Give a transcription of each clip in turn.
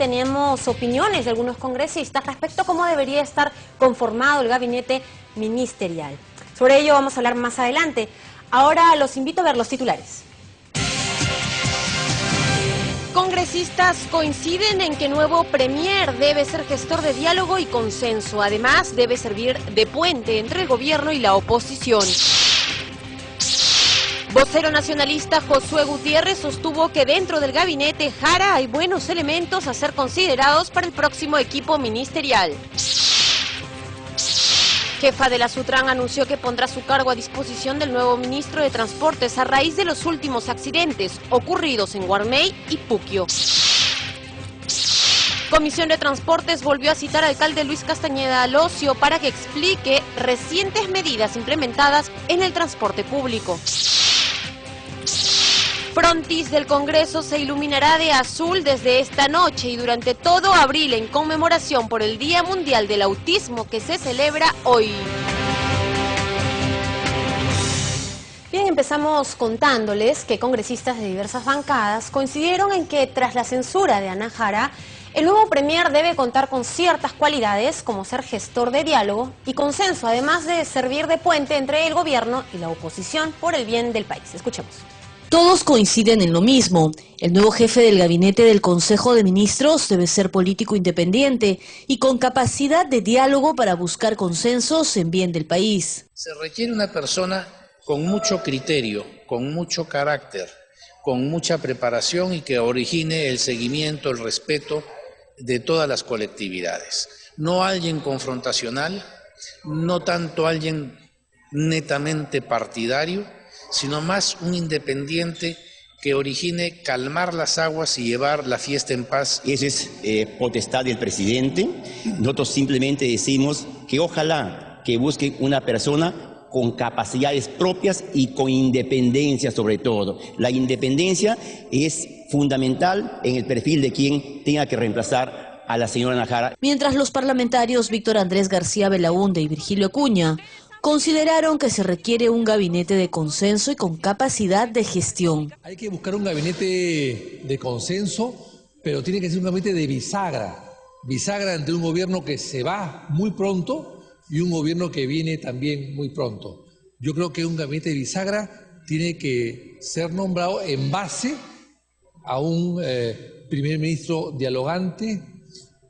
tenemos opiniones de algunos congresistas respecto a cómo debería estar conformado el gabinete ministerial. Sobre ello vamos a hablar más adelante. Ahora los invito a ver los titulares. Congresistas coinciden en que nuevo premier debe ser gestor de diálogo y consenso. Además, debe servir de puente entre el gobierno y la oposición. Vocero nacionalista Josué Gutiérrez sostuvo que dentro del gabinete Jara hay buenos elementos a ser considerados para el próximo equipo ministerial. Jefa de la Sutran anunció que pondrá su cargo a disposición del nuevo ministro de Transportes a raíz de los últimos accidentes ocurridos en Guarmey y Puquio. Comisión de Transportes volvió a citar al alcalde Luis Castañeda Alosio para que explique recientes medidas implementadas en el transporte público. Frontis del Congreso se iluminará de azul desde esta noche y durante todo abril en conmemoración por el Día Mundial del Autismo que se celebra hoy. Bien, empezamos contándoles que congresistas de diversas bancadas coincidieron en que tras la censura de Ana Jara, el nuevo premier debe contar con ciertas cualidades como ser gestor de diálogo y consenso, además de servir de puente entre el gobierno y la oposición por el bien del país. Escuchemos. Todos coinciden en lo mismo. El nuevo jefe del gabinete del Consejo de Ministros debe ser político independiente y con capacidad de diálogo para buscar consensos en bien del país. Se requiere una persona con mucho criterio, con mucho carácter, con mucha preparación y que origine el seguimiento, el respeto de todas las colectividades. No alguien confrontacional, no tanto alguien netamente partidario, sino más un independiente que origine calmar las aguas y llevar la fiesta en paz. Eso es potestad del presidente. Nosotros simplemente decimos que ojalá que busquen una persona con capacidades propias y con independencia sobre todo. La independencia es fundamental en el perfil de quien tenga que reemplazar a la señora Ana Jara. Mientras los parlamentarios Víctor Andrés García Belaúnde y Virgilio Acuña consideraron que se requiere un gabinete de consenso y con capacidad de gestión. Hay que buscar un gabinete de consenso, pero tiene que ser un gabinete de bisagra entre un gobierno que se va muy pronto y un gobierno que viene también muy pronto. Yo creo que un gabinete de bisagra tiene que ser nombrado en base a un primer ministro dialogante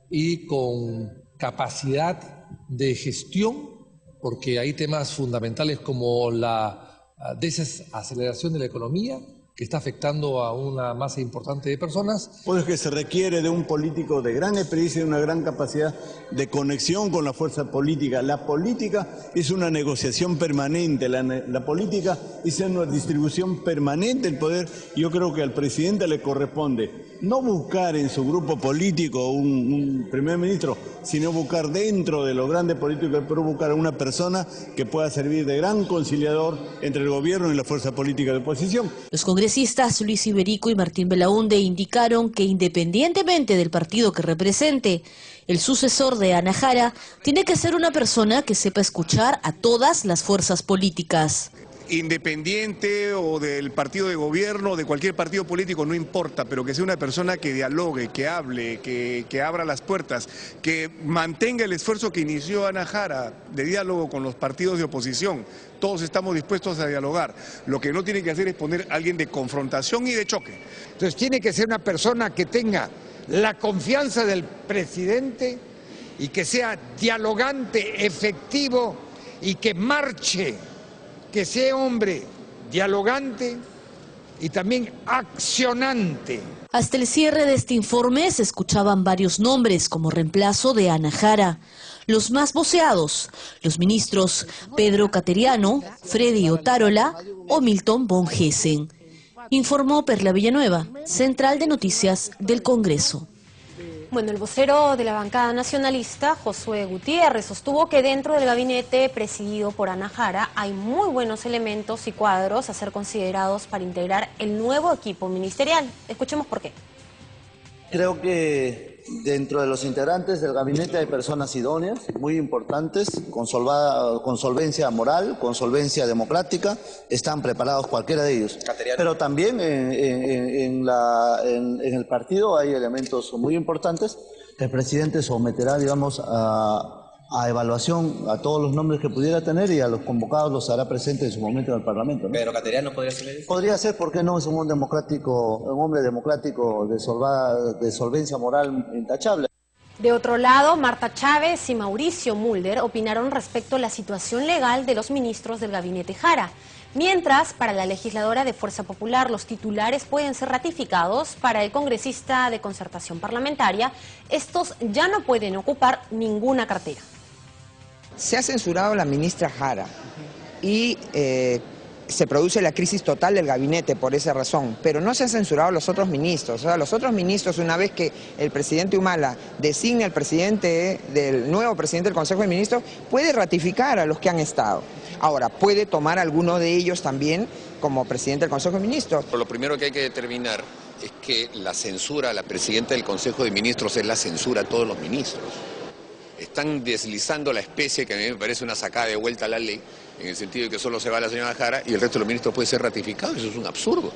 y con capacidad de gestión, porque hay temas fundamentales como la desaceleración de la economía, que está afectando a una masa importante de personas. Pues que se requiere de un político de gran experiencia y una gran capacidad de conexión con la fuerza política. La política es una negociación permanente, la política es una distribución permanente del poder. Yo creo que al presidente le corresponde no buscar en su grupo político un primer ministro, sino buscar dentro de los grandes políticos del Perú, buscar a una persona que pueda servir de gran conciliador entre el gobierno y la fuerza política de oposición. Los congresistas Luis Iberico y Martín Belaúnde indicaron que independientemente del partido que represente, el sucesor de Ana Jara tiene que ser una persona que sepa escuchar a todas las fuerzas políticas. Independiente o del partido de gobierno o de cualquier partido político, no importa, pero que sea una persona que dialogue, que hable, que abra las puertas, que mantenga el esfuerzo que inició Ana Jara de diálogo con los partidos de oposición. Todos estamos dispuestos a dialogar. Lo que no tiene que hacer es poner a alguien de confrontación y de choque. Entonces tiene que ser una persona que tenga la confianza del presidente y que sea dialogante, efectivo y que marche, que sea hombre dialogante y también accionante. Hasta el cierre de este informe se escuchaban varios nombres como reemplazo de Ana Jara. Los más voceados, los ministros Pedro Cateriano, Freddy Otárola o Milton von Gessen. Informó Perla Villanueva, Central de Noticias del Congreso. Bueno, el vocero de la bancada nacionalista, Josué Gutiérrez, sostuvo que dentro del gabinete presidido por Ana Jara hay muy buenos elementos y cuadros a ser considerados para integrar el nuevo equipo ministerial. Escuchemos por qué. Creo que Dentro de los integrantes del gabinete hay personas idóneas, muy importantes, con solvencia moral, con solvencia democrática, están preparados cualquiera de ellos. Pero también en el partido hay elementos muy importantes. El presidente someterá, digamos, a evaluación a todos los nombres que pudiera tener y a los convocados los hará presente en su momento en el Parlamento, ¿no? ¿Pedro Cateriano podría ser eso? Podría ser, ¿por qué no? Es un hombre democrático de solvencia moral intachable. De otro lado, Marta Chávez y Mauricio Mulder opinaron respecto a la situación legal de los ministros del gabinete Jara. Mientras, para la legisladora de Fuerza Popular, los titulares pueden ser ratificados, para el congresista de Concertación Parlamentaria, estos ya no pueden ocupar ninguna cartera. Se ha censurado a la ministra Jara y se produce la crisis total del gabinete por esa razón, pero no se han censurado a los otros ministros. O sea, los otros ministros, una vez que el presidente Humala designa al nuevo presidente del Consejo de Ministros, puede ratificar a los que han estado. Ahora, puede tomar alguno de ellos también como presidente del Consejo de Ministros. Pero lo primero que hay que determinar es que la censura a la presidenta del Consejo de Ministros es la censura a todos los ministros. Están deslizando la especie, que a mí me parece una sacada de vuelta a la ley, en el sentido de que solo se va la señora Jara y el resto de los ministros puede ser ratificado. Eso es un absurdo.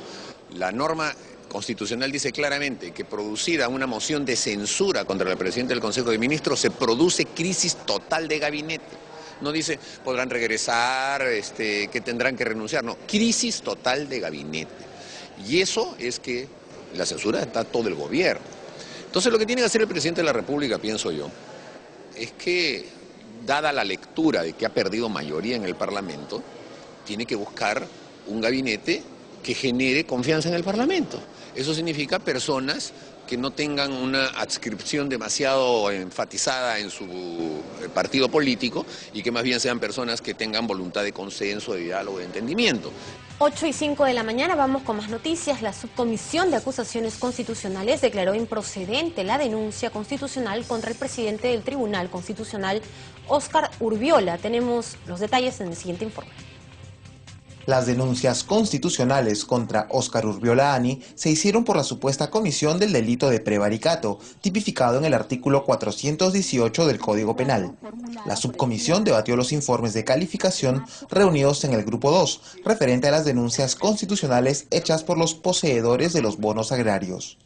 La norma constitucional dice claramente que producida una moción de censura contra la presidenta del Consejo de Ministros se produce crisis total de gabinete. No dice podrán regresar, que tendrán que renunciar, no, crisis total de gabinete. Y eso es que la censura está todo el gobierno. Entonces lo que tiene que hacer el presidente de la República, pienso yo, es que, dada la lectura de que ha perdido mayoría en el Parlamento, tiene que buscar un gabinete que genere confianza en el Parlamento. Eso significa personas que no tengan una adscripción demasiado enfatizada en su partido político y que más bien sean personas que tengan voluntad de consenso, de diálogo, de entendimiento. 8:05 de la mañana, vamos con más noticias. La Subcomisión de Acusaciones Constitucionales declaró improcedente la denuncia constitucional contra el presidente del Tribunal Constitucional, Óscar Urbiola. Tenemos los detalles en el siguiente informe. Las denuncias constitucionales contra Óscar Urbiola Any se hicieron por la supuesta comisión del delito de prevaricato, tipificado en el artículo 418 del Código Penal. La subcomisión debatió los informes de calificación reunidos en el Grupo 2, referente a las denuncias constitucionales hechas por los poseedores de los bonos agrarios.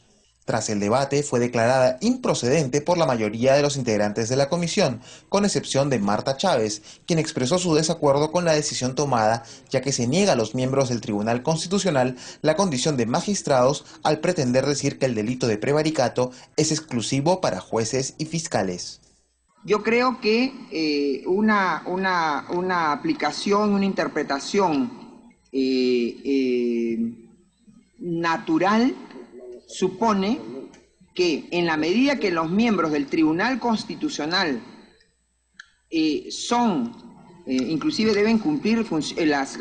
Tras el debate, fue declarada improcedente por la mayoría de los integrantes de la comisión, con excepción de Marta Chávez, quien expresó su desacuerdo con la decisión tomada, ya que se niega a los miembros del Tribunal Constitucional la condición de magistrados al pretender decir que el delito de prevaricato es exclusivo para jueces y fiscales. Yo creo que una aplicación, una interpretación natural supone que en la medida que los miembros del Tribunal Constitucional inclusive deben cumplir las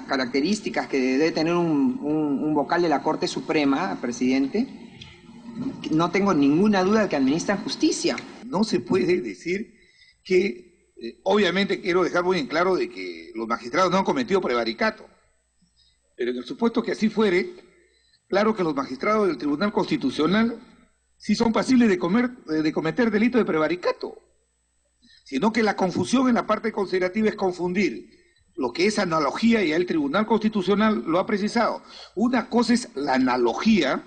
características que debe tener un vocal de la Corte Suprema, presidente, no tengo ninguna duda de que administran justicia. No se puede decir que, obviamente quiero dejar muy en claro de que los magistrados no han cometido prevaricato, pero en el supuesto que así fuere, claro que los magistrados del Tribunal Constitucional sí son pasibles de cometer delito de prevaricato, sino que la confusión en la parte considerativa es confundir lo que es analogía, y el Tribunal Constitucional lo ha precisado. Una cosa es la analogía,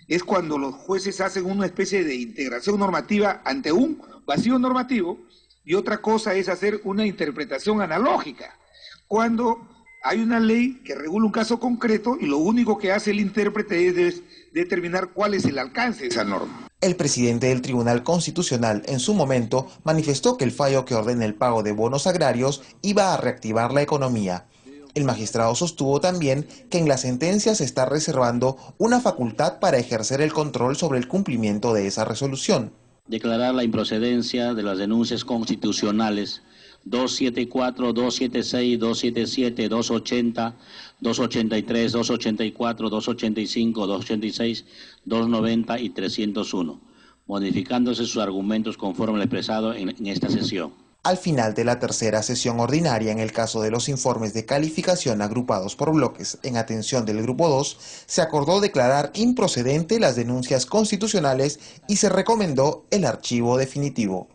es cuando los jueces hacen una especie de integración normativa ante un vacío normativo, y otra cosa es hacer una interpretación analógica, cuando hay una ley que regula un caso concreto y lo único que hace el intérprete es determinar cuál es el alcance de esa norma. El presidente del Tribunal Constitucional en su momento manifestó que el fallo que ordena el pago de bonos agrarios iba a reactivar la economía. El magistrado sostuvo también que en la sentencia se está reservando una facultad para ejercer el control sobre el cumplimiento de esa resolución. Declarar la improcedencia de las denuncias constitucionales 274, 276, 277, 280, 283, 284, 285, 286, 290 y 301, modificándose sus argumentos conforme al expresado en esta sesión. Al final de la tercera sesión ordinaria, en el caso de los informes de calificación agrupados por bloques en atención del Grupo 2, se acordó declarar improcedente las denuncias constitucionales y se recomendó el archivo definitivo.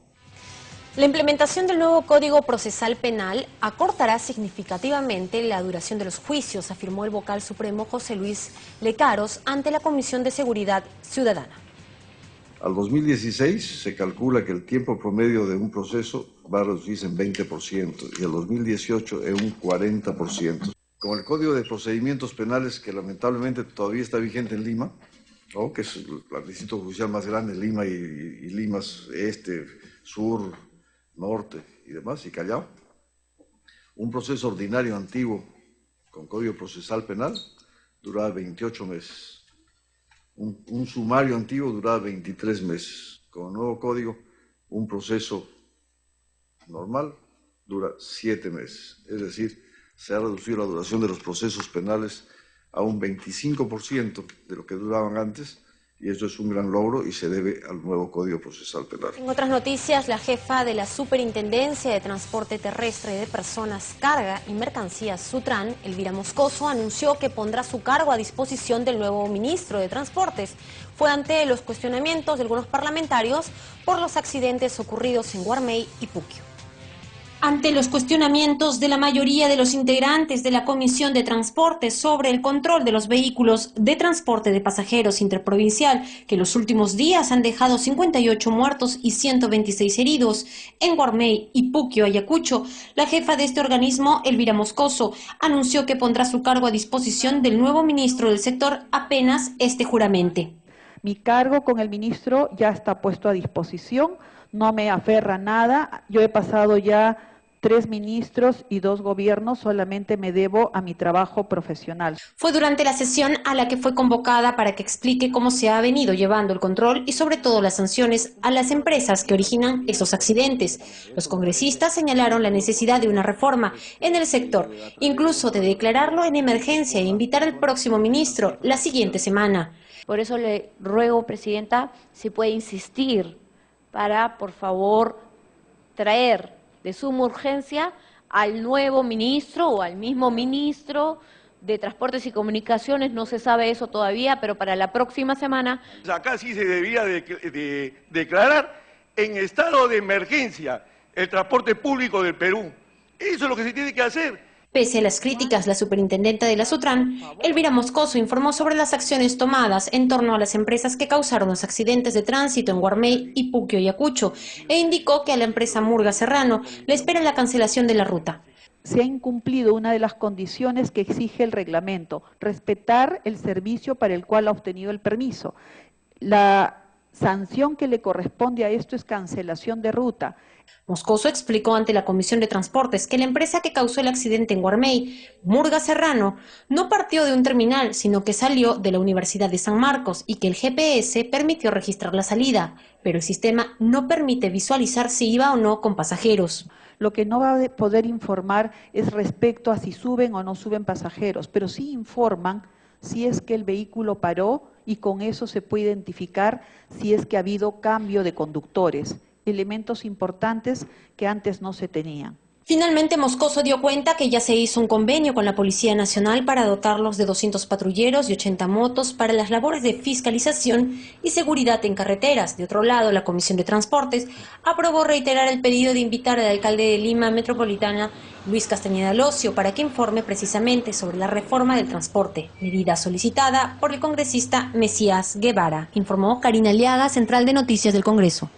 La implementación del nuevo Código Procesal Penal acortará significativamente la duración de los juicios, afirmó el vocal supremo José Luis Lecaros ante la Comisión de Seguridad Ciudadana. Al 2016 se calcula que el tiempo promedio de un proceso va a reducirse en 20% y al 2018 en un 40%. Con el Código de Procedimientos Penales, que lamentablemente todavía está vigente en Lima, ¿no?, que es el distrito judicial más grande, Lima y Limas Este, Sur, Norte y demás, y Callao, un proceso ordinario antiguo con Código Procesal Penal duraba 28 meses. Un sumario antiguo duraba 23 meses. Con el nuevo código, un proceso normal dura 7 meses. Es decir, se ha reducido la duración de los procesos penales a un 25% de lo que duraban antes, y eso es un gran logro y se debe al nuevo Código Procesal Penal. En otras noticias, la jefa de la Superintendencia de Transporte Terrestre de Personas, Carga y Mercancías, Sutran, Elvira Moscoso, anunció que pondrá su cargo a disposición del nuevo ministro de Transportes. Fue ante los cuestionamientos de algunos parlamentarios por los accidentes ocurridos en Guarmey y Puquio. Ante los cuestionamientos de la mayoría de los integrantes de la Comisión de Transporte sobre el control de los vehículos de transporte de pasajeros interprovincial, que los últimos días han dejado 58 muertos y 126 heridos en Guarmey y Puquio, Ayacucho, la jefa de este organismo, Elvira Moscoso, anunció que pondrá su cargo a disposición del nuevo ministro del sector apenas este juramente. Mi cargo con el ministro ya está puesto a disposición. No me aferra a nada, yo he pasado ya 3 ministros y 2 gobiernos, solamente me debo a mi trabajo profesional. Fue durante la sesión a la que fue convocada para que explique cómo se ha venido llevando el control y sobre todo las sanciones a las empresas que originan esos accidentes. Los congresistas señalaron la necesidad de una reforma en el sector, incluso de declararlo en emergencia e invitar al próximo ministro la siguiente semana. Por eso le ruego, Presidenta, si puede insistir para, por favor, traer de suma urgencia al nuevo ministro o al mismo ministro de Transportes y Comunicaciones, no se sabe eso todavía, pero para la próxima semana. Acá sí se debía de declarar en estado de emergencia el transporte público del Perú. Eso es lo que se tiene que hacer. Pese a las críticas, la superintendenta de la Sutran, Elvira Moscoso, informó sobre las acciones tomadas en torno a las empresas que causaron los accidentes de tránsito en Guarmey y Puquio, Ayacucho, e indicó que a la empresa Murga Serrano le espera la cancelación de la ruta. Se ha incumplido una de las condiciones que exige el reglamento, respetar el servicio para el cual ha obtenido el permiso. La sanción que le corresponde a esto es cancelación de ruta. Moscoso explicó ante la Comisión de Transportes que la empresa que causó el accidente en Guarmey, Murga Serrano, no partió de un terminal, sino que salió de la Universidad de San Marcos y que el GPS permitió registrar la salida, pero el sistema no permite visualizar si iba o no con pasajeros. Lo que no va a poder informar es respecto a si suben o no suben pasajeros, pero sí informan si es que el vehículo paró y con eso se puede identificar si es que ha habido cambio de conductores. Elementos importantes que antes no se tenían. Finalmente, Moscoso dio cuenta que ya se hizo un convenio con la Policía Nacional para dotarlos de 200 patrulleros y 80 motos para las labores de fiscalización y seguridad en carreteras. De otro lado, la Comisión de Transportes aprobó reiterar el pedido de invitar al alcalde de Lima Metropolitana, Luis Castañeda Locio, para que informe precisamente sobre la reforma del transporte, medida solicitada por el congresista Mesías Guevara, informó Karina Aliaga, Central de Noticias del Congreso.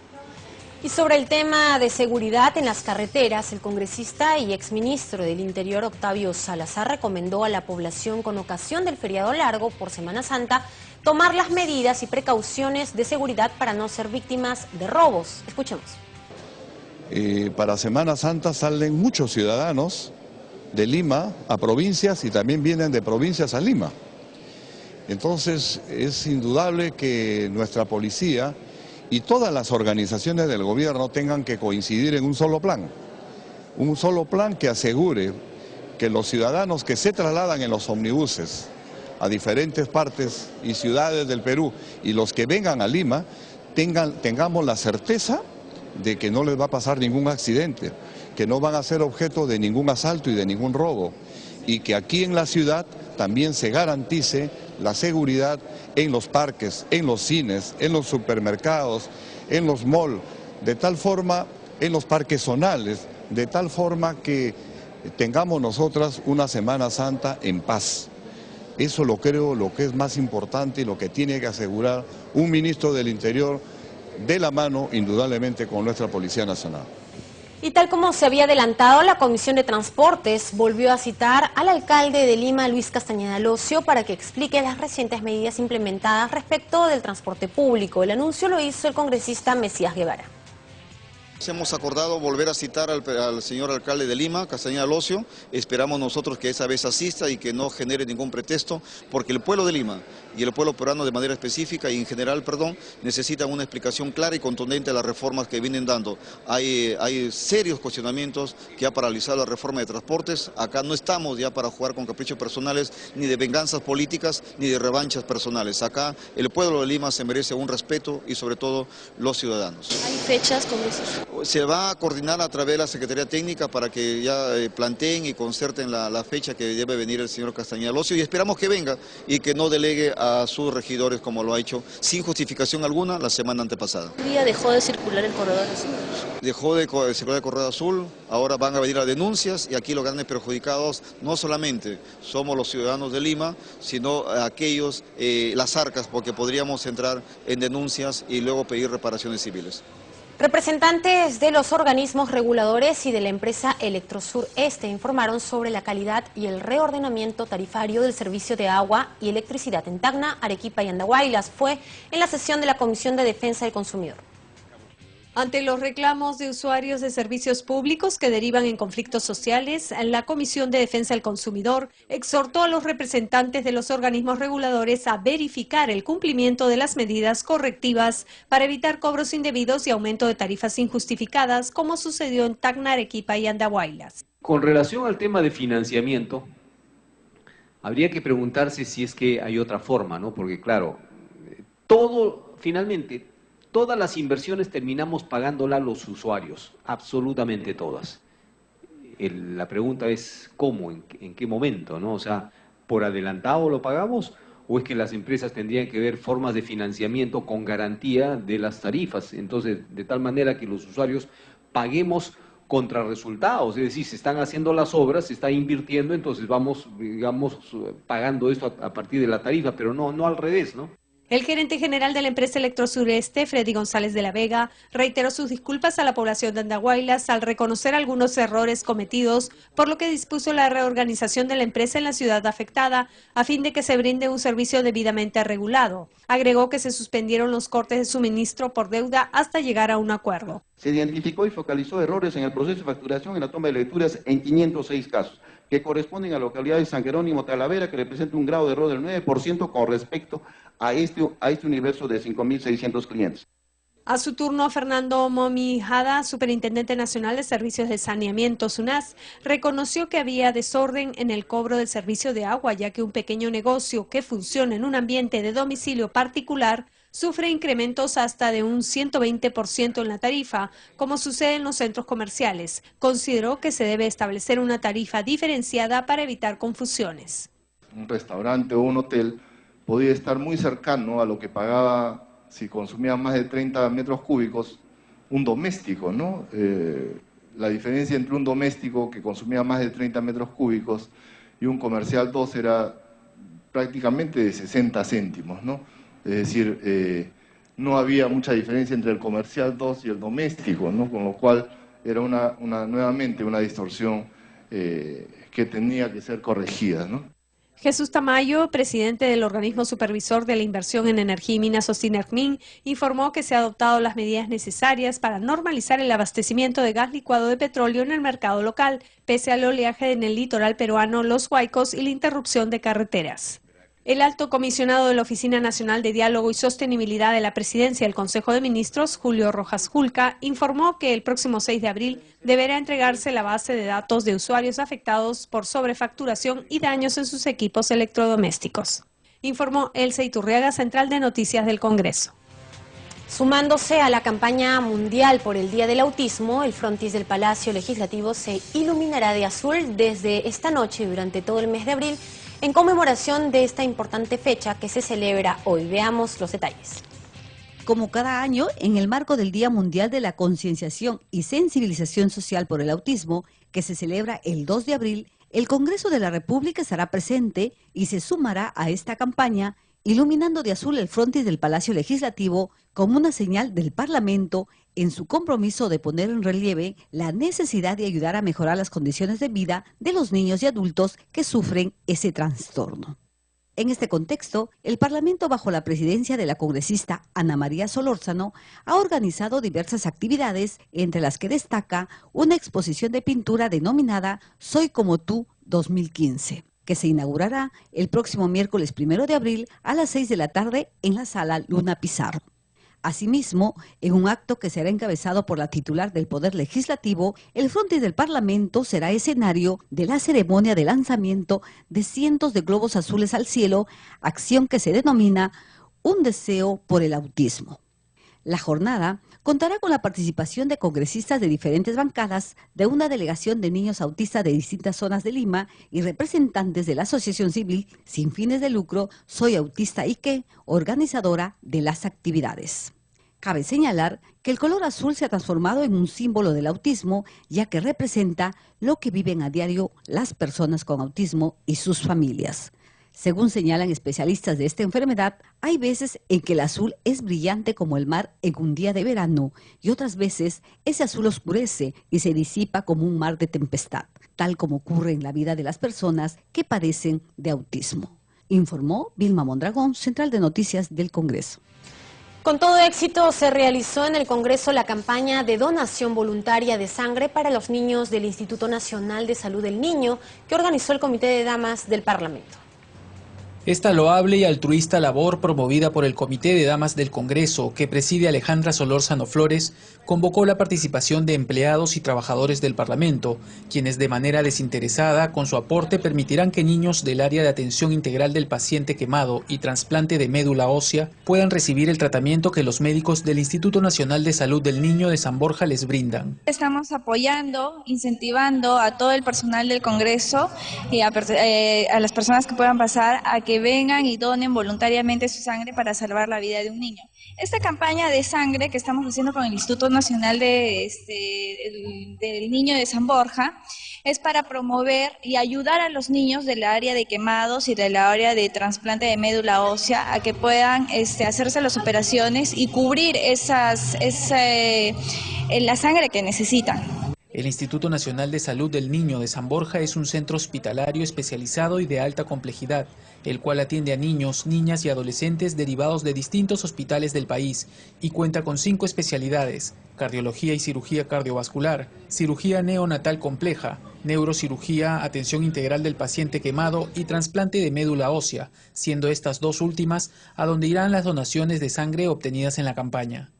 Y sobre el tema de seguridad en las carreteras, el congresista y exministro del Interior, Octavio Salazar, recomendó a la población con ocasión del feriado largo por Semana Santa tomar las medidas y precauciones de seguridad para no ser víctimas de robos. Escuchemos. Para Semana Santa salen muchos ciudadanos de Lima a provincias y también vienen de provincias a Lima. Entonces es indudable que nuestra policía y todas las organizaciones del gobierno tengan que coincidir en un solo plan que asegure que los ciudadanos que se trasladan en los omnibuses a diferentes partes y ciudades del Perú y los que vengan a Lima tengamos la certeza de que no les va a pasar ningún accidente, que no van a ser objeto de ningún asalto y de ningún robo, y que aquí en la ciudad también se garantice la seguridad en los parques, en los cines, en los supermercados, en los malls, de tal forma, en los parques zonales, de tal forma que tengamos nosotras una Semana Santa en paz. Eso lo creo lo que es más importante y lo que tiene que asegurar un ministro del Interior de la mano, indudablemente, con nuestra Policía Nacional. Y tal como se había adelantado, la Comisión de Transportes volvió a citar al alcalde de Lima, Luis Castañeda Locio, para que explique las recientes medidas implementadas respecto del transporte público. El anuncio lo hizo el congresista Mesías Guevara. Hemos acordado volver a citar al señor alcalde de Lima, Castañeda Locio. Esperamos nosotros que esa vez asista y que no genere ningún pretexto, porque el pueblo de Lima y el pueblo peruano de manera específica y en general, necesitan una explicación clara y contundente de las reformas que vienen dando. Hay serios cuestionamientos que ha paralizado la reforma de transportes. Acá no estamos ya para jugar con caprichos personales, ni de venganzas políticas, ni de revanchas personales. Acá el pueblo de Lima se merece un respeto y sobre todo los ciudadanos. ¿Hay fechas con eso? Se va a coordinar a través de la Secretaría Técnica para que ya planteen y concerten la fecha que debe venir el señor Castañeda Locio, y esperamos que venga y que no delegue a sus regidores como lo ha hecho sin justificación alguna la semana antepasada. ¿Qué día dejó de circular el corredor azul? Dejó de circular el corredor azul, ahora van a venir las denuncias y aquí los grandes perjudicados no solamente somos los ciudadanos de Lima, sino aquellos, las arcas, porque podríamos entrar en denuncias y luego pedir reparaciones civiles. Representantes de los organismos reguladores y de la empresa Electrosur Este informaron sobre la calidad y el reordenamiento tarifario del servicio de agua y electricidad en Tacna, Arequipa y Andahuaylas. Fue en la sesión de la Comisión de Defensa del Consumidor. Ante los reclamos de usuarios de servicios públicos que derivan en conflictos sociales, la Comisión de Defensa del Consumidor exhortó a los representantes de los organismos reguladores a verificar el cumplimiento de las medidas correctivas para evitar cobros indebidos y aumento de tarifas injustificadas, como sucedió en Tacna, Arequipa y Andahuaylas. Con relación al tema de financiamiento, habría que preguntarse si es que hay otra forma, ¿no? Porque claro, finalmente, todas las inversiones terminamos pagándolas los usuarios, absolutamente todas. La pregunta es ¿cómo? ¿En qué momento? ¿No? O sea, ¿por adelantado lo pagamos? ¿O es que las empresas tendrían que ver formas de financiamiento con garantía de las tarifas? Entonces, de tal manera que los usuarios paguemos contra resultados, es decir, se están haciendo las obras, se está invirtiendo, entonces vamos, digamos, pagando esto a partir de la tarifa, pero no al revés, ¿no? El gerente general de la empresa Electrosur Este, Freddy González de la Vega, reiteró sus disculpas a la población de Andahuaylas al reconocer algunos errores cometidos, por lo que dispuso la reorganización de la empresa en la ciudad afectada, a fin de que se brinde un servicio debidamente regulado. Agregó que se suspendieron los cortes de suministro por deuda hasta llegar a un acuerdo. Se identificó y focalizó errores en el proceso de facturación y la toma de lecturas en 506 casos, que corresponden a localidades de San Jerónimo, Talavera, que representa un grado de error del 9% con respecto a este universo de 5.600 clientes. A su turno, Fernando Momijada, superintendente nacional de servicios de saneamiento SUNAS, reconoció que había desorden en el cobro del servicio de agua, ya que un pequeño negocio que funciona en un ambiente de domicilio particular sufre incrementos hasta de un 120% en la tarifa, como sucede en los centros comerciales. Consideró que se debe establecer una tarifa diferenciada para evitar confusiones. Un restaurante o un hotel podía estar muy cercano a lo que pagaba si consumía más de 30 metros cúbicos un doméstico, ¿no? La diferencia entre un doméstico que consumía más de 30 metros cúbicos y un comercial 2 era prácticamente de 60 céntimos, ¿no? Es decir, no había mucha diferencia entre el comercial 2 y el doméstico, ¿no? Con lo cual era nuevamente una distorsión que tenía que ser corregida, ¿no? Jesús Tamayo, presidente del organismo supervisor de la inversión en energía y minas Sostinermin, informó que se han adoptado las medidas necesarias para normalizar el abastecimiento de gas licuado de petróleo en el mercado local, pese al oleaje en el litoral peruano, los huaicos y la interrupción de carreteras. El alto comisionado de la Oficina Nacional de Diálogo y Sostenibilidad de la Presidencia del Consejo de Ministros, Julio Rojas Julca, informó que el próximo 6 de abril deberá entregarse la base de datos de usuarios afectados por sobrefacturación y daños en sus equipos electrodomésticos. Informó Elsa Iturriaga, Central de Noticias del Congreso. Sumándose a la campaña mundial por el Día del Autismo, el frontis del Palacio Legislativo se iluminará de azul desde esta noche y durante todo el mes de abril en conmemoración de esta importante fecha que se celebra hoy. Veamos los detalles. Como cada año, en el marco del Día Mundial de la Concienciación y Sensibilización Social por el Autismo, que se celebra el 2 de abril, el Congreso de la República estará presente y se sumará a esta campaña, iluminando de azul el frontis del Palacio Legislativo como una señal del Parlamento en su compromiso de poner en relieve la necesidad de ayudar a mejorar las condiciones de vida de los niños y adultos que sufren ese trastorno. En este contexto, el Parlamento, bajo la presidencia de la congresista Ana María Solórzano, ha organizado diversas actividades, entre las que destaca una exposición de pintura denominada Soy como tú 2015, que se inaugurará el próximo miércoles 1 de abril a las 6 de la tarde en la Sala Luna Pizarro. Asimismo, en un acto que será encabezado por la titular del Poder Legislativo, el frontis del Parlamento será escenario de la ceremonia de lanzamiento de cientos de globos azules al cielo, acción que se denomina Un deseo por el autismo. La jornada contará con la participación de congresistas de diferentes bancadas, de una delegación de niños autistas de distintas zonas de Lima y representantes de la asociación civil sin fines de lucro Soy Autista Ike, organizadora de las actividades. Cabe señalar que el color azul se ha transformado en un símbolo del autismo, ya que representa lo que viven a diario las personas con autismo y sus familias. Según señalan especialistas de esta enfermedad, hay veces en que el azul es brillante como el mar en un día de verano y otras veces ese azul oscurece y se disipa como un mar de tempestad, tal como ocurre en la vida de las personas que padecen de autismo. Informó Vilma Mondragón, Central de Noticias del Congreso. Con todo éxito se realizó en el Congreso la campaña de donación voluntaria de sangre para los niños del Instituto Nacional de Salud del Niño que organizó el Comité de Damas del Parlamento. Esta loable y altruista labor promovida por el Comité de Damas del Congreso, que preside Alejandra Solórzano Flores, convocó la participación de empleados y trabajadores del Parlamento, quienes de manera desinteresada, con su aporte, permitirán que niños del área de atención integral del paciente quemado y trasplante de médula ósea puedan recibir el tratamiento que los médicos del Instituto Nacional de Salud del Niño de San Borja les brindan. Estamos apoyando, incentivando a todo el personal del Congreso y a las personas que puedan pasar a que vengan y donen voluntariamente su sangre para salvar la vida de un niño. Esta campaña de sangre que estamos haciendo con el Instituto Nacional del Niño de San Borja es para promover y ayudar a los niños del área de quemados y del área de trasplante de médula ósea a que puedan hacerse las operaciones y cubrir la sangre que necesitan. El Instituto Nacional de Salud del Niño de San Borja es un centro hospitalario especializado y de alta complejidad, el cual atiende a niños, niñas y adolescentes derivados de distintos hospitales del país y cuenta con 5 especialidades: cardiología y cirugía cardiovascular, cirugía neonatal compleja, neurocirugía, atención integral del paciente quemado y trasplante de médula ósea, siendo estas 2 últimas a donde irán las donaciones de sangre obtenidas en la campaña.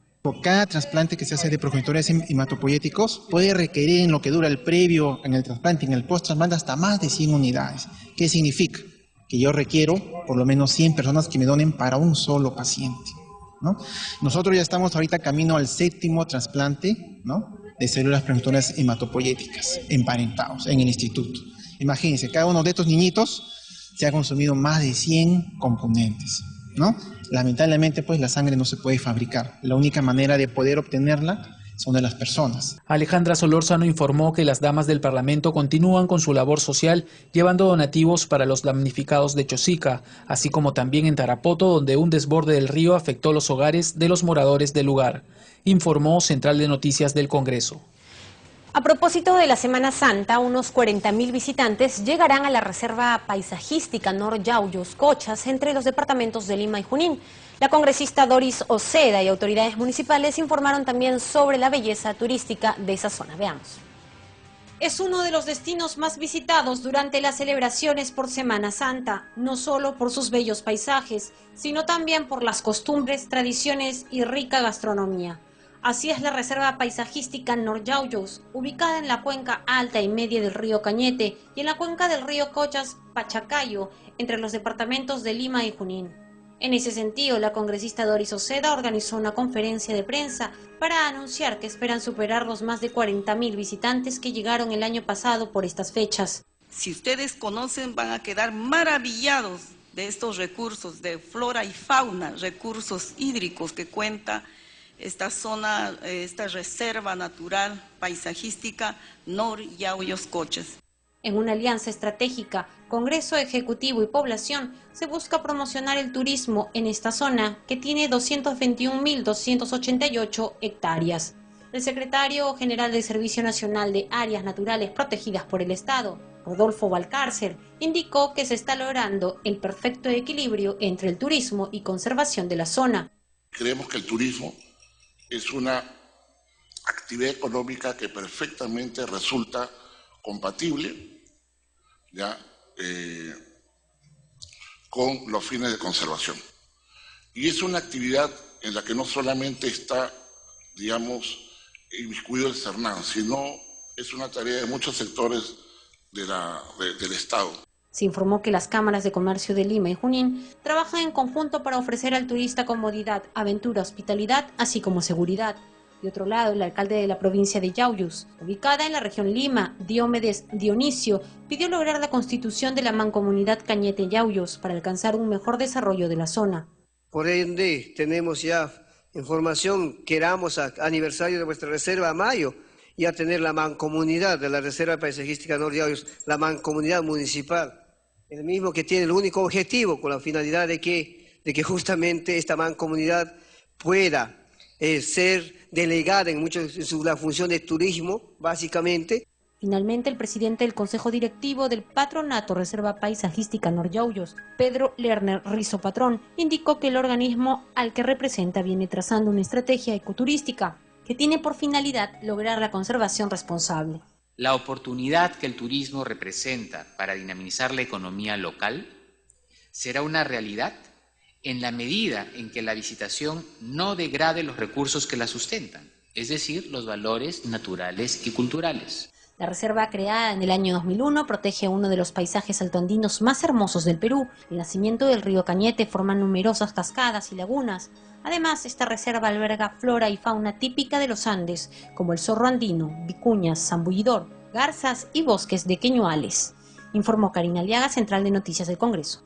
Cada trasplante que se hace de progenitores hematopoyéticos puede requerir, en lo que dura el previo, en el trasplante, en el post-trasplante, hasta más de 100 unidades. ¿Qué significa? Que yo requiero por lo menos 100 personas que me donen para un solo paciente, ¿no? Nosotros ya estamos ahorita camino al 7º trasplante, ¿no?, de células progenitoras hematopoyéticas emparentados en el instituto. Imagínense, cada uno de estos niñitos se ha consumido más de 100 componentes, ¿no? Lamentablemente, pues la sangre no se puede fabricar. La única manera de poder obtenerla son de las personas. Alejandra Solórzano informó que las damas del Parlamento continúan con su labor social, llevando donativos para los damnificados de Chosica, así como también en Tarapoto, donde un desborde del río afectó los hogares de los moradores del lugar. Informó Central de Noticias del Congreso. A propósito de la Semana Santa, unos 40.000 visitantes llegarán a la Reserva Paisajística Nor Yauyos Cochas entre los departamentos de Lima y Junín. La congresista Doris Oceda y autoridades municipales informaron también sobre la belleza turística de esa zona. Veamos. Es uno de los destinos más visitados durante las celebraciones por Semana Santa, no solo por sus bellos paisajes, sino también por las costumbres, tradiciones y rica gastronomía. Así es la Reserva Paisajística Nor Yauyos, ubicada en la cuenca alta y media del río Cañete y en la cuenca del río Cochas Pachacayo, entre los departamentos de Lima y Junín. En ese sentido, la congresista Doris Oceda organizó una conferencia de prensa para anunciar que esperan superar los más de 40.000 visitantes que llegaron el año pasado por estas fechas. Si ustedes conocen, van a quedar maravillados de estos recursos de flora y fauna, recursos hídricos que cuenta esta zona, esta reserva natural paisajística Nor Yauyos Coches. En una alianza estratégica, Congreso Ejecutivo y Población, se busca promocionar el turismo en esta zona, que tiene 221.288 hectáreas. El secretario general del Servicio Nacional de Áreas Naturales Protegidas por el Estado, Rodolfo Valcárcel, indicó que se está logrando el perfecto equilibrio entre el turismo y conservación de la zona. Creemos que el turismo es una actividad económica que perfectamente resulta compatible con los fines de conservación. Y es una actividad en la que no solamente está, digamos, inmiscuido el Cernam, sino es una tarea de muchos sectores del Estado. Se informó que las cámaras de comercio de Lima y Junín trabajan en conjunto para ofrecer al turista comodidad, aventura, hospitalidad, así como seguridad. De otro lado, el alcalde de la provincia de Yauyos, ubicada en la región Lima, Diomedes Dionisio, pidió lograr la constitución de la mancomunidad Cañete-Yauyos para alcanzar un mejor desarrollo de la zona. Por ende, tenemos ya información, queramos a aniversario de nuestra reserva a mayo, ya tener la mancomunidad de la Reserva Paisajística Nor Yauyos, la mancomunidad municipal, el mismo que tiene el único objetivo con la finalidad de que justamente esta mancomunidad pueda ser delegada en la función de turismo, básicamente. Finalmente, el presidente del Consejo Directivo del Patronato Reserva Paisajística Nor Yauyos, Pedro Lerner Rizo Patrón, indicó que el organismo al que representa viene trazando una estrategia ecoturística que tiene por finalidad lograr la conservación responsable. La oportunidad que el turismo representa para dinamizar la economía local será una realidad en la medida en que la visitación no degrade los recursos que la sustentan, es decir, los valores naturales y culturales. La reserva, creada en el año 2001, protege uno de los paisajes altoandinos más hermosos del Perú. El nacimiento del río Cañete forma numerosas cascadas y lagunas. Además, esta reserva alberga flora y fauna típica de los Andes, como el zorro andino, vicuñas, zambullidor, garzas y bosques de queñuales. Informó Karina Aliaga, Central de Noticias del Congreso.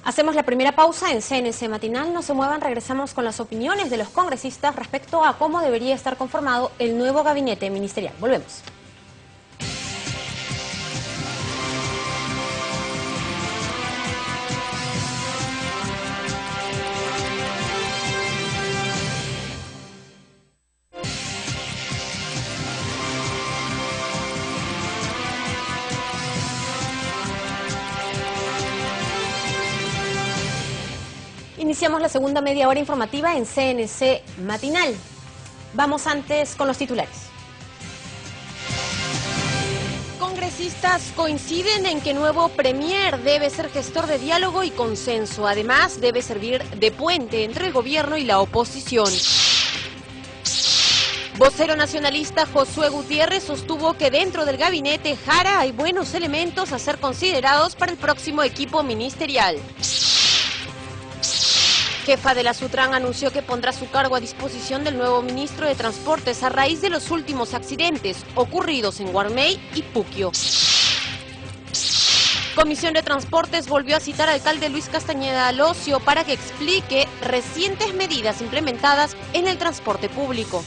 Hacemos la primera pausa en CNC Matinal. No se muevan, regresamos con las opiniones de los congresistas respecto a cómo debería estar conformado el nuevo gabinete ministerial. Volvemos. Iniciamos la segunda media hora informativa en CNC Matinal. Vamos antes con los titulares. Congresistas coinciden en que nuevo premier debe ser gestor de diálogo y consenso. Además, debe servir de puente entre el gobierno y la oposición. Vocero nacionalista Josué Gutiérrez sostuvo que dentro del gabinete Jara hay buenos elementos a ser considerados para el próximo equipo ministerial. Jefa de la Sutran anunció que pondrá su cargo a disposición del nuevo ministro de Transportes a raíz de los últimos accidentes ocurridos en Guarmey y Puquio. Comisión de Transportes volvió a citar al alcalde Luis Castañeda Alosio para que explique recientes medidas implementadas en el transporte público.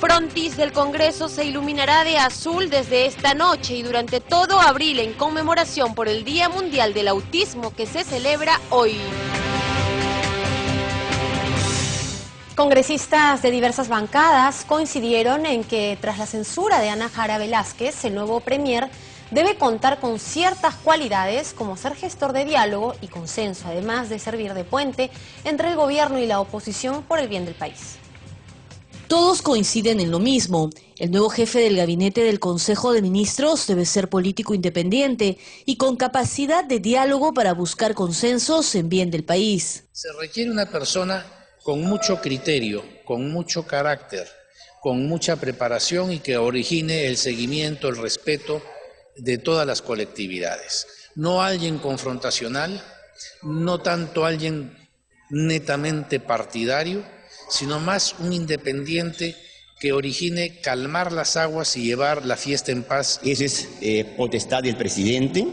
Frontis del Congreso se iluminará de azul desde esta noche y durante todo abril en conmemoración por el Día Mundial del Autismo que se celebra hoy. Congresistas de diversas bancadas coincidieron en que tras la censura de Ana Jara Velázquez, el nuevo premier debe contar con ciertas cualidades como ser gestor de diálogo y consenso, además de servir de puente entre el gobierno y la oposición por el bien del país. Todos coinciden en lo mismo. El nuevo jefe del gabinete del Consejo de Ministros debe ser político independiente y con capacidad de diálogo para buscar consensos en bien del país. Se requiere una persona con mucho criterio, con mucho carácter, con mucha preparación y que origine el seguimiento, el respeto de todas las colectividades. No alguien confrontacional, no tanto alguien netamente partidario, sino más un independiente que origine calmar las aguas y llevar la fiesta en paz. Esa es potestad del presidente.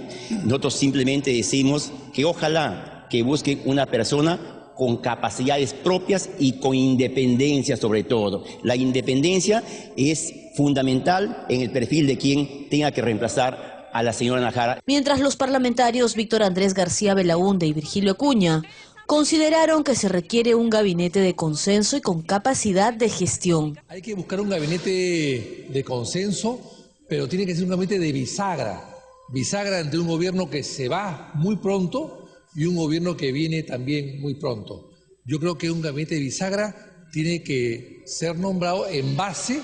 Nosotros simplemente decimos que ojalá que busque una persona con capacidades propias y con independencia sobre todo. La independencia es fundamental en el perfil de quien tenga que reemplazar a la señora Nájara. Mientras los parlamentarios Víctor Andrés García Belaúnde y Virgilio Acuña consideraron que se requiere un gabinete de consenso y con capacidad de gestión. Hay que buscar un gabinete de consenso, pero tiene que ser un gabinete de bisagra entre un gobierno que se va muy pronto y un gobierno que viene también muy pronto. Yo creo que un gabinete de bisagra tiene que ser nombrado en base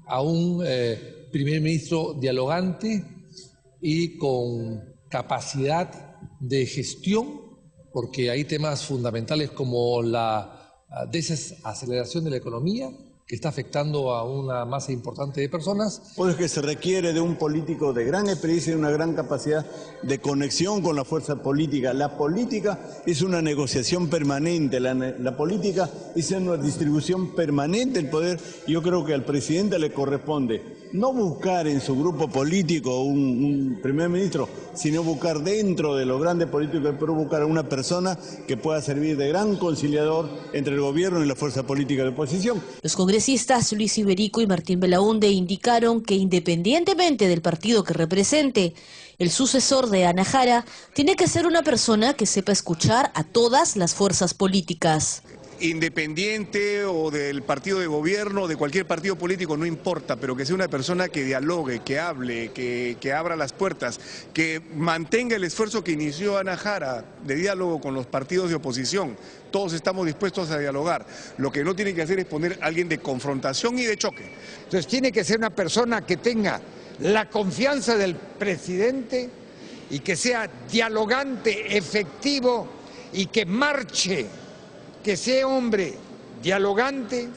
a un primer ministro dialogante y con capacidad de gestión, porque hay temas fundamentales como la desaceleración de la economía, que está afectando a una masa importante de personas. Pues que se requiere de un político de gran experiencia y una gran capacidad de conexión con la fuerza política. La política es una negociación permanente, la política es una distribución permanente del poder. Yo creo que al presidente le corresponde no buscar en su grupo político un primer ministro, sino buscar dentro de los grandes políticos del Perú, buscar a una persona que pueda servir de gran conciliador entre el gobierno y la fuerza política de oposición. Los congresistas Luis Iberico y Martín Belaúnde indicaron que independientemente del partido que represente, el sucesor de Ana Jara tiene que ser una persona que sepa escuchar a todas las fuerzas políticas. Independiente o del partido de gobierno, de cualquier partido político, no importa, pero que sea una persona que dialogue, que hable, que abra las puertas, que mantenga el esfuerzo que inició Ana Jara de diálogo con los partidos de oposición. Todos estamos dispuestos a dialogar. Lo que no tiene que hacer es poner a alguien de confrontación y de choque. Entonces tiene que ser una persona que tenga la confianza del presidente y que sea dialogante, efectivo y que marche, que sea hombre dialogante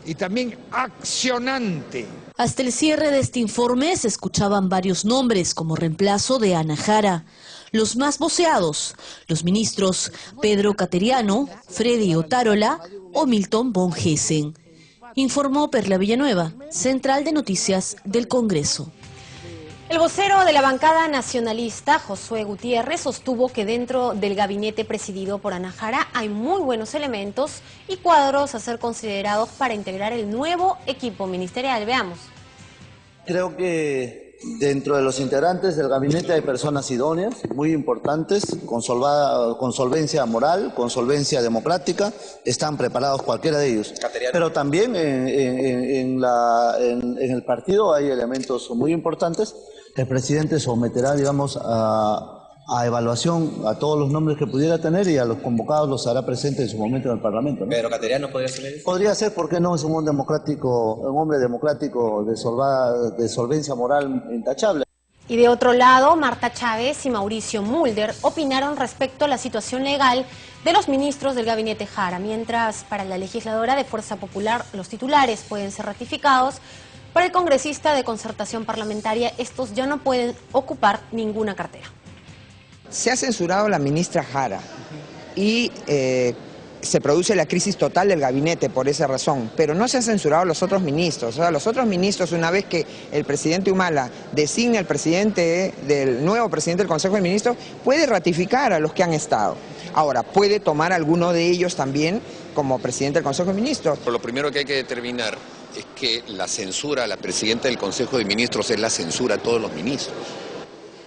y también accionante. Hasta el cierre de este informe se escuchaban varios nombres como reemplazo de Ana Jara. Los más voceados, los ministros Pedro Cateriano, Freddy Otárola o Milton von Gessen. Informó Perla Villanueva, Central de Noticias del Congreso. El vocero de la bancada nacionalista, Josué Gutiérrez, sostuvo que dentro del gabinete presidido por Ana Jara hay muy buenos elementos y cuadros a ser considerados para integrar el nuevo equipo ministerial. Veamos. Creo que dentro de los integrantes del gabinete hay personas idóneas, muy importantes, con solvencia moral, con solvencia democrática, están preparados cualquiera de ellos. Pero también en el partido hay elementos muy importantes. El presidente someterá, digamos, a evaluación a todos los nombres que pudiera tener y a los convocados los hará presente en su momento en el Parlamento, ¿no? ¿Pedro Cateriano podría ser eso? Podría ser, ¿por qué no? Es un hombre democrático de solvencia moral intachable. Y de otro lado, Marta Chávez y Mauricio Mulder opinaron respecto a la situación legal de los ministros del gabinete Jara, mientras para la legisladora de Fuerza Popular los titulares pueden ser ratificados. Para el congresista de Concertación Parlamentaria, estos ya no pueden ocupar ninguna cartera. Se ha censurado a la ministra Jara y se produce la crisis total del gabinete por esa razón, pero no se han censurado a los otros ministros. O sea, los otros ministros, una vez que el presidente Humala designe al presidente del nuevo presidente del Consejo de Ministros, puede ratificar a los que han estado. Ahora, puede tomar alguno de ellos también como presidente del Consejo de Ministros. Lo primero que hay que determinar es que la censura a la presidenta del Consejo de Ministros es la censura a todos los ministros.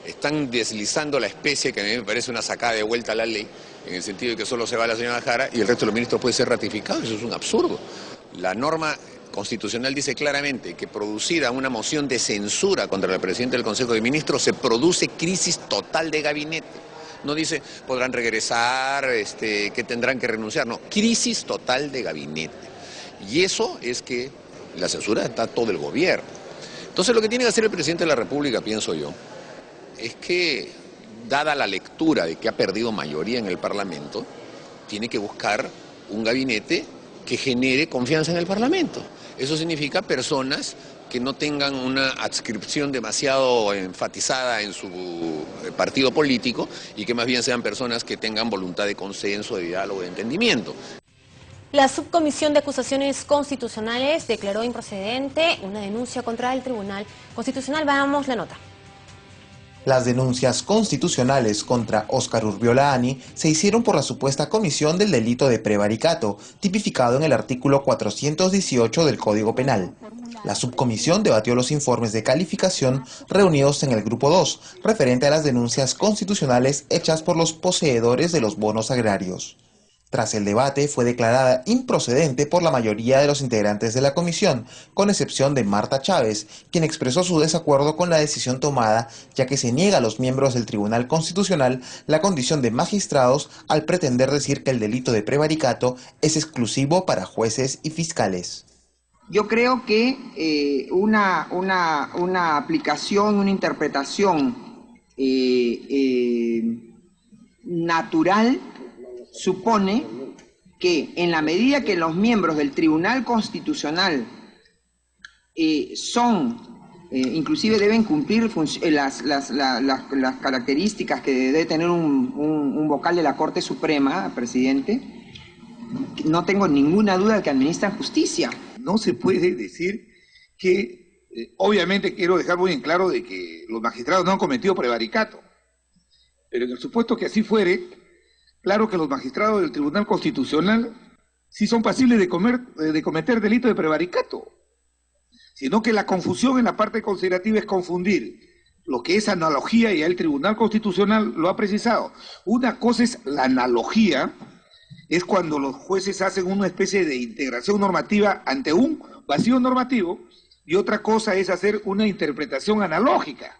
Están deslizando la especie, que a mí me parece una sacada de vuelta a la ley, en el sentido de que solo se va la señora Jara y el resto de los ministros puede ser ratificado. Eso es un absurdo. La norma constitucional dice claramente que producida una moción de censura contra la presidenta del Consejo de Ministros se produce crisis total de gabinete. No dice podrán regresar, que tendrán que renunciar, no, crisis total de gabinete. Y eso es que la censura está a todo el gobierno. Entonces lo que tiene que hacer el presidente de la República, pienso yo, es que, dada la lectura de que ha perdido mayoría en el Parlamento, tiene que buscar un gabinete que genere confianza en el Parlamento. Eso significa personas que no tengan una adscripción demasiado enfatizada en su partido político y que más bien sean personas que tengan voluntad de consenso, de diálogo, de entendimiento. La Subcomisión de Acusaciones Constitucionales declaró improcedente una denuncia contra el Tribunal Constitucional. Veamos la nota. Las denuncias constitucionales contra Óscar Urbiolaani se hicieron por la supuesta comisión del delito de prevaricato, tipificado en el artículo 418 del Código Penal. La subcomisión debatió los informes de calificación reunidos en el Grupo 2, referente a las denuncias constitucionales hechas por los poseedores de los bonos agrarios. Tras el debate, fue declarada improcedente por la mayoría de los integrantes de la comisión, con excepción de Marta Chávez, quien expresó su desacuerdo con la decisión tomada, ya que se niega a los miembros del Tribunal Constitucional la condición de magistrados al pretender decir que el delito de prevaricato es exclusivo para jueces y fiscales. Yo creo que una aplicación, una interpretación natural supone que en la medida que los miembros del Tribunal Constitucional inclusive deben cumplir las características que debe tener un vocal de la Corte Suprema, presidente, no tengo ninguna duda de que administran justicia. No se puede decir que, obviamente quiero dejar muy en claro de que los magistrados no han cometido prevaricato, pero en el supuesto que así fuere, claro que los magistrados del Tribunal Constitucional sí son pasibles de cometer delito de prevaricato, sino que la confusión en la parte considerativa es confundir lo que es analogía, y el Tribunal Constitucional lo ha precisado. Una cosa es la analogía, es cuando los jueces hacen una especie de integración normativa ante un vacío normativo, y otra cosa es hacer una interpretación analógica,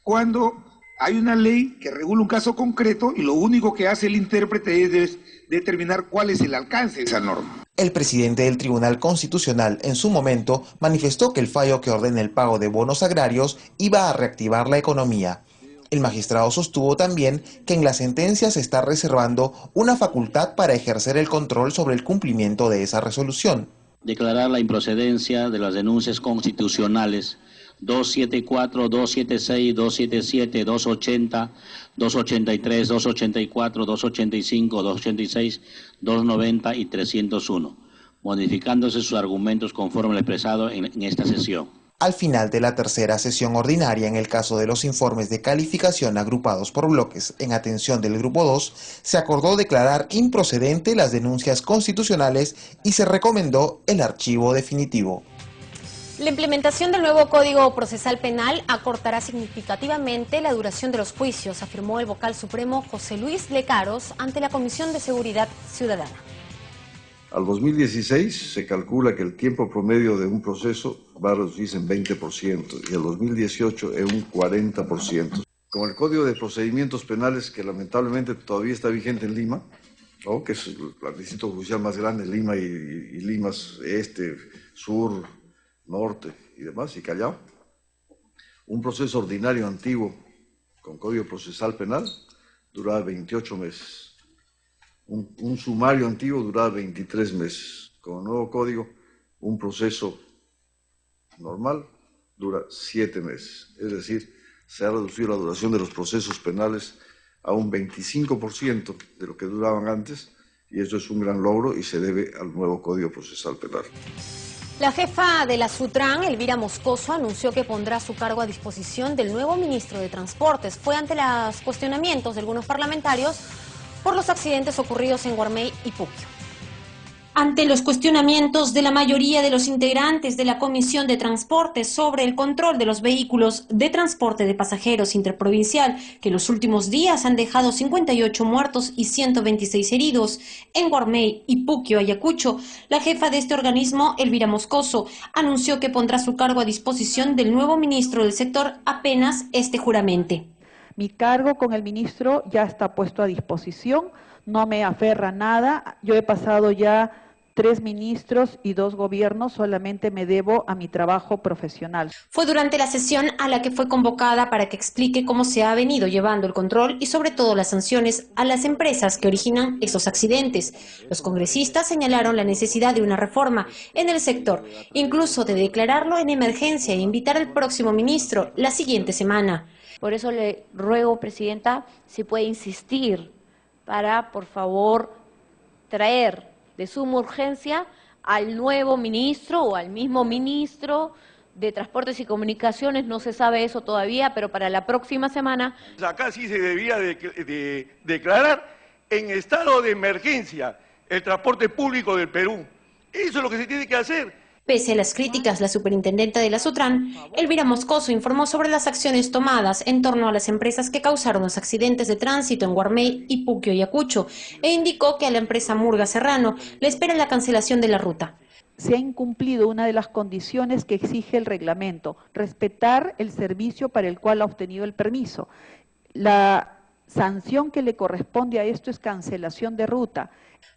cuando hay una ley que regula un caso concreto y lo único que hace el intérprete es determinar cuál es el alcance de esa norma. El presidente del Tribunal Constitucional en su momento manifestó que el fallo que ordena el pago de bonos agrarios iba a reactivar la economía. El magistrado sostuvo también que en la sentencia se está reservando una facultad para ejercer el control sobre el cumplimiento de esa resolución. Declarar la improcedencia de las denuncias constitucionales 274, 276, 277, 280, 283, 284, 285, 286, 290 y 301, modificándose sus argumentos conforme lo expresado en esta sesión. Al final de la tercera sesión ordinaria, en el caso de los informes de calificación agrupados por bloques en atención del Grupo 2, se acordó declarar improcedente las denuncias constitucionales y se recomendó el archivo definitivo. La implementación del nuevo Código Procesal Penal acortará significativamente la duración de los juicios, afirmó el vocal supremo José Luis Lecaros ante la Comisión de Seguridad Ciudadana. Al 2016 se calcula que el tiempo promedio de un proceso va a reducirse en 20% y al 2018 en un 40%. Con el Código de Procedimientos Penales, que lamentablemente todavía está vigente en Lima, ¿no?, que es el distrito judicial más grande, Lima y Limas Este, Sur, Norte y demás, y Callao, un proceso ordinario antiguo con Código Procesal Penal duraba 28 meses. Un sumario antiguo duraba 23 meses. Con el nuevo código, un proceso normal dura 7 meses. Es decir, se ha reducido la duración de los procesos penales a un 25% de lo que duraban antes, y eso es un gran logro y se debe al nuevo Código Procesal Penal. La jefa de la SUTRAN, Elvira Moscoso, anunció que pondrá su cargo a disposición del nuevo ministro de Transportes. Fue ante los cuestionamientos de algunos parlamentarios por los accidentes ocurridos en Guarmey y Puquio. Ante los cuestionamientos de la mayoría de los integrantes de la Comisión de Transporte sobre el control de los vehículos de transporte de pasajeros interprovincial, que los últimos días han dejado 58 muertos y 126 heridos en Guarmey y Puquio, Ayacucho, la jefa de este organismo, Elvira Moscoso, anunció que pondrá su cargo a disposición del nuevo ministro del sector apenas este juramente. Mi cargo con el ministro ya está puesto a disposición, no me aferra a nada. Yo he pasado ya 3 ministros y 2 gobiernos, solamente me debo a mi trabajo profesional. Fue durante la sesión a la que fue convocada para que explique cómo se ha venido llevando el control y sobre todo las sanciones a las empresas que originan esos accidentes. Los congresistas señalaron la necesidad de una reforma en el sector, incluso de declararlo en emergencia e invitar al próximo ministro la siguiente semana. Por eso le ruego, Presidenta, si puede insistir para, por favor, traer de suma urgencia al nuevo ministro o al mismo ministro de Transportes y Comunicaciones, no se sabe eso todavía, pero para la próxima semana. Acá sí se debía de declarar en estado de emergencia el transporte público del Perú. Eso es lo que se tiene que hacer. Pese a las críticas, la superintendenta de la Sutran, Elvira Moscoso, informó sobre las acciones tomadas en torno a las empresas que causaron los accidentes de tránsito en Guarmey, Ipuquio y Ayacucho, e indicó que a la empresa Murga Serrano le espera la cancelación de la ruta. Se ha incumplido una de las condiciones que exige el reglamento, respetar el servicio para el cual ha obtenido el permiso. La sanción que le corresponde a esto es cancelación de ruta.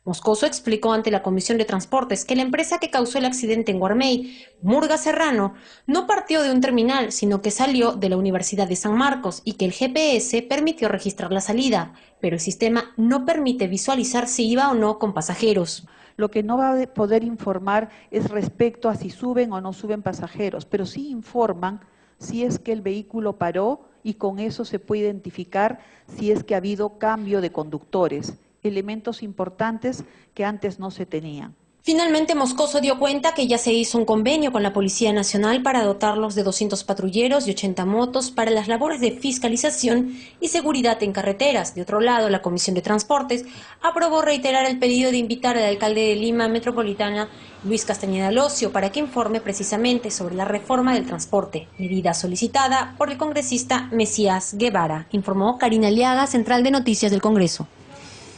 Moscoso explicó ante la Comisión de Transportes que la empresa que causó el accidente en Guarmey, Murga Serrano, no partió de un terminal, sino que salió de la Universidad de San Marcos y que el GPS permitió registrar la salida, pero el sistema no permite visualizar si iba o no con pasajeros. Lo que no va a poder informar es respecto a si suben o no suben pasajeros, pero sí informan si es que el vehículo paró y con eso se puede identificar si es que ha habido cambio de conductores, elementos importantes que antes no se tenían. Finalmente, Moscoso dio cuenta que ya se hizo un convenio con la Policía Nacional para dotarlos de 200 patrulleros y 80 motos para las labores de fiscalización y seguridad en carreteras. De otro lado, la Comisión de Transportes aprobó reiterar el pedido de invitar al alcalde de Lima Metropolitana, Luis Castañeda Locio, para que informe precisamente sobre la reforma del transporte, medida solicitada por el congresista Mesías Guevara, informó Karina Aliaga, Central de Noticias del Congreso.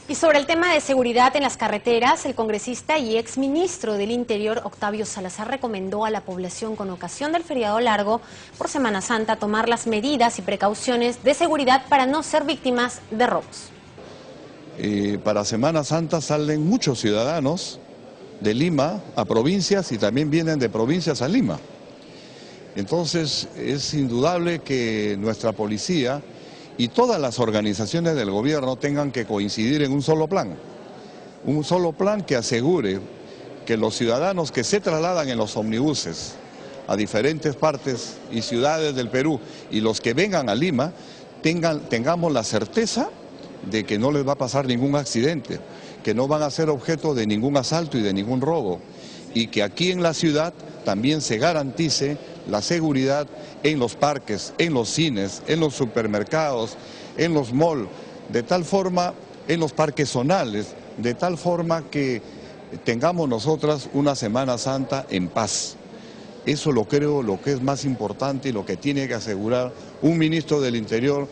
Y sobre el tema de seguridad en las carreteras, el congresista y exministro del Interior, Octavio Salazar, recomendó a la población con ocasión del feriado largo por Semana Santa tomar las medidas y precauciones de seguridad para no ser víctimas de robos. Para Semana Santa salen muchos ciudadanos de Lima a provincias y también vienen de provincias a Lima. Entonces es indudable que nuestra policía y todas las organizaciones del gobierno tengan que coincidir en un solo plan que asegure que los ciudadanos que se trasladan en los omnibuses a diferentes partes y ciudades del Perú y los que vengan a Lima tengamos la certeza de que no les va a pasar ningún accidente, que no van a ser objeto de ningún asalto y de ningún robo, y que aquí en la ciudad también se garantice la seguridad en los parques, en los cines, en los supermercados, en los malls, de tal forma, en los parques zonales, de tal forma que tengamos nosotras una Semana Santa en paz. Eso lo creo lo que es más importante y lo que tiene que asegurar un ministro del Interior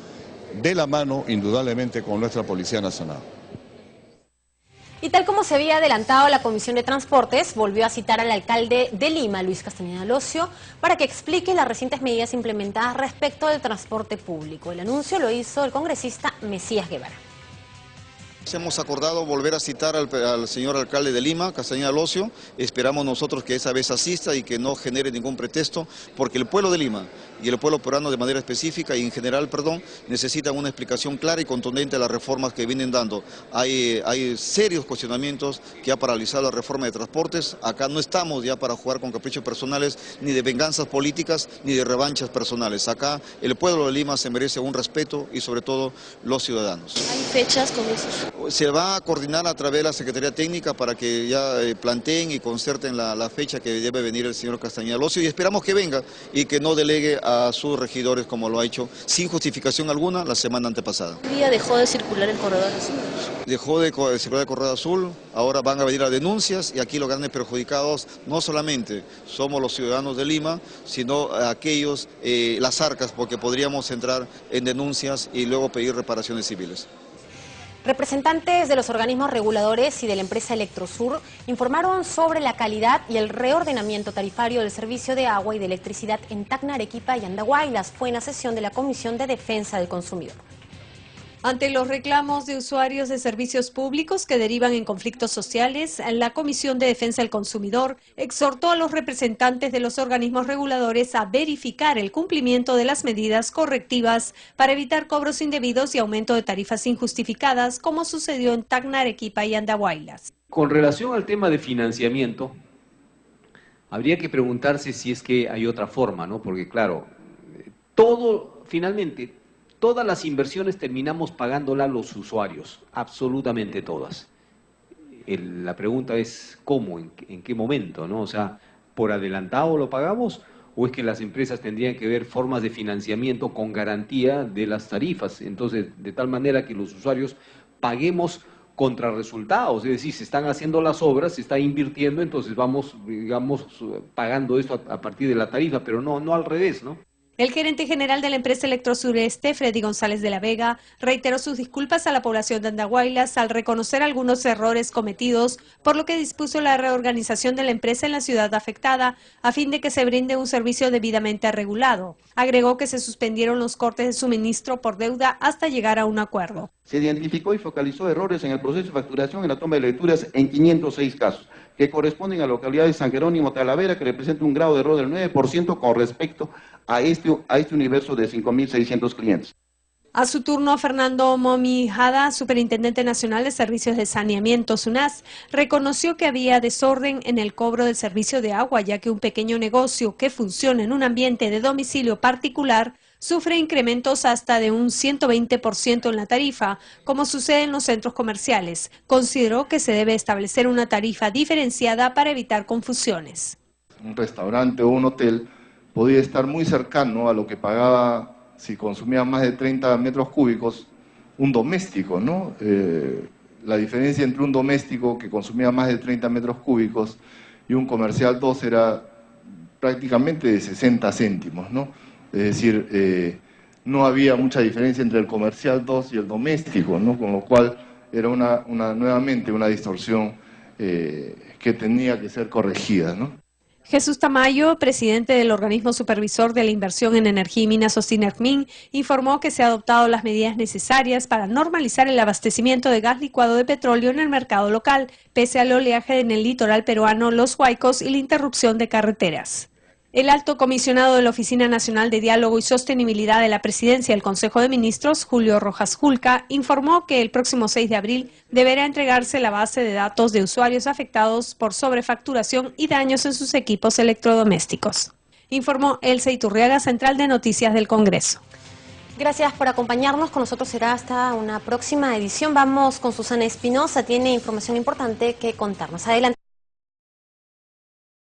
de la mano, indudablemente, con nuestra Policía Nacional. Y tal como se había adelantado, la Comisión de Transportes volvió a citar al alcalde de Lima, Luis Castañeda Locio, para que explique las recientes medidas implementadas respecto del transporte público. El anuncio lo hizo el congresista Mesías Guevara. Hemos acordado volver a citar al señor alcalde de Lima, Castañeda Locio. Esperamos nosotros que esa vez asista y que no genere ningún pretexto, porque el pueblo de Lima y el pueblo peruano de manera específica y en general, necesitan una explicación clara y contundente de las reformas que vienen dando. Hay serios cuestionamientos que ha paralizado la reforma de transportes. Acá no estamos ya para jugar con caprichos personales, ni de venganzas políticas, ni de revanchas personales. Acá el pueblo de Lima se merece un respeto y sobre todo los ciudadanos. ¿Hay fechas con eso? Se va a coordinar a través de la Secretaría Técnica para que ya planteen y concerten la fecha que debe venir el señor Castañeda Locio, y esperamos que venga y que no delegue a sus regidores como lo ha hecho sin justificación alguna la semana antepasada. ¿Qué día dejó de circular el corredor azul? Dejó de circular el corredor azul, ahora van a venir las denuncias y aquí los grandes perjudicados no solamente somos los ciudadanos de Lima, sino aquellos, las arcas, porque podríamos entrar en denuncias y luego pedir reparaciones civiles. Representantes de los organismos reguladores y de la empresa Electrosur informaron sobre la calidad y el reordenamiento tarifario del servicio de agua y de electricidad en Tacna, Arequipa y Andahuaylas. Fue en la sesión de la Comisión de Defensa del Consumidor. Ante los reclamos de usuarios de servicios públicos que derivan en conflictos sociales, la Comisión de Defensa del Consumidor exhortó a los representantes de los organismos reguladores a verificar el cumplimiento de las medidas correctivas para evitar cobros indebidos y aumento de tarifas injustificadas, como sucedió en Tacna, Arequipa y Andahuaylas. Con relación al tema de financiamiento, habría que preguntarse si es que hay otra forma, ¿no? Porque claro, finalmente, todas las inversiones terminamos pagándolas los usuarios, absolutamente todas. La pregunta es ¿cómo? ¿En qué momento? ¿No? O sea, ¿por adelantado lo pagamos? ¿O es que las empresas tendrían que ver formas de financiamiento con garantía de las tarifas? Entonces, de tal manera que los usuarios paguemos contra resultados, es decir, se están haciendo las obras, se está invirtiendo, entonces vamos, digamos, pagando esto a partir de la tarifa, pero no al revés, ¿no? El gerente general de la empresa Electrosureste, Freddy González de la Vega, reiteró sus disculpas a la población de Andahuaylas al reconocer algunos errores cometidos, por lo que dispuso la reorganización de la empresa en la ciudad afectada, a fin de que se brinde un servicio debidamente regulado. Agregó que se suspendieron los cortes de suministro por deuda hasta llegar a un acuerdo. Se identificó y focalizó errores en el proceso de facturación en la toma de lecturas en 506 casos, que corresponden a la localidad de San Jerónimo Talavera, que representa un grado de error del 9% con respecto a este universo de 5.600 clientes. A su turno, Fernando Momijada, Superintendente Nacional de Servicios de Saneamiento, SUNAS, reconoció que había desorden en el cobro del servicio de agua, ya que un pequeño negocio que funciona en un ambiente de domicilio particular sufre incrementos hasta de un 120% en la tarifa, como sucede en los centros comerciales. Consideró que se debe establecer una tarifa diferenciada para evitar confusiones. Un restaurante o un hotel podía estar muy cercano a lo que pagaba, si consumía más de 30 metros cúbicos, un doméstico, ¿no? La diferencia entre un doméstico que consumía más de 30 metros cúbicos y un comercial 2 era prácticamente de 60 céntimos, ¿no? Es decir, no había mucha diferencia entre el comercial 2 y el doméstico, ¿no? Con lo cual era nuevamente una distorsión que tenía que ser corregida, ¿no? Jesús Tamayo, presidente del organismo supervisor de la inversión en energía y minas Sostinermin, informó que se han adoptado las medidas necesarias para normalizar el abastecimiento de gas licuado de petróleo en el mercado local, pese al oleaje en el litoral peruano, los huaicos y la interrupción de carreteras. El alto comisionado de la Oficina Nacional de Diálogo y Sostenibilidad de la Presidencia del Consejo de Ministros, Julio Rojas Julca, informó que el próximo 6 de abril deberá entregarse la base de datos de usuarios afectados por sobrefacturación y daños en sus equipos electrodomésticos. Informó Elsa Iturriaga, Central de Noticias del Congreso. Gracias por acompañarnos. Con nosotros será hasta una próxima edición. Vamos con Susana Espinosa. Tiene información importante que contarnos. Adelante.